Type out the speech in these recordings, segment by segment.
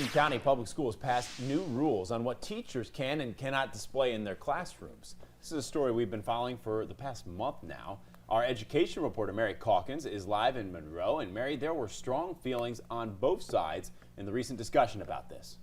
Union County Public Schools passed new rules on what teachers can and cannot display in their classrooms. This is a story we've been following for the past month now. Our education reporter, Mary Calkins, is live in Monroe. And Mary, there were strong feelings on both sides in the recent discussion about this.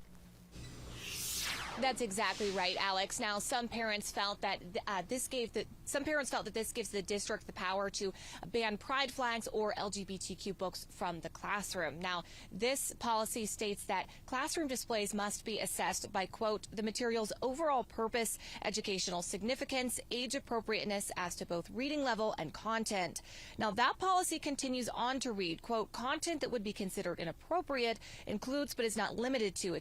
That's exactly right, Alex. Now, some parents felt that this gives the district the power to ban pride flags or LGBTQ books from the classroom. Now, this policy states that classroom displays must be assessed by, quote, the material's overall purpose, educational significance, age appropriateness as to both reading level and content. Now, that policy continues on to read, quote, content that would be considered inappropriate includes but is not limited to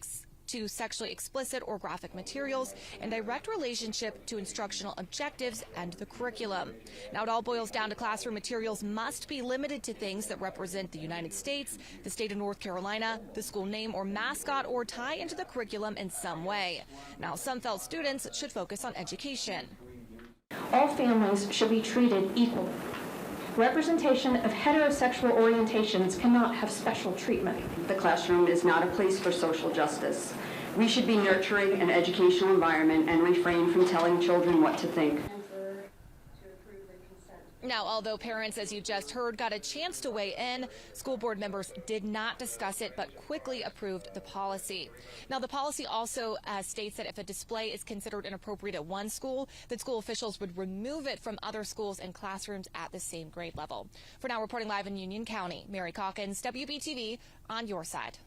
sexually explicit or graphic materials in direct relationship to instructional objectives and the curriculum. Now, it all boils down to classroom materials must be limited to things that represent the United States, the state of North Carolina, the school name or mascot, or tie into the curriculum in some way. Now, some felt students should focus on education. All families should be treated equally. Representation of heterosexual orientations cannot have special treatment. The classroom is not a place for social justice. We should be nurturing an educational environment and refrain from telling children what to think. Now, although parents, as you just heard, got a chance to weigh in, school board members did not discuss it but quickly approved the policy. Now, the policy also states that if a display is considered inappropriate at one school, that school officials would remove it from other schools and classrooms at the same grade level. For now, reporting live in Union County, Mary Calkins, WBTV, on your side.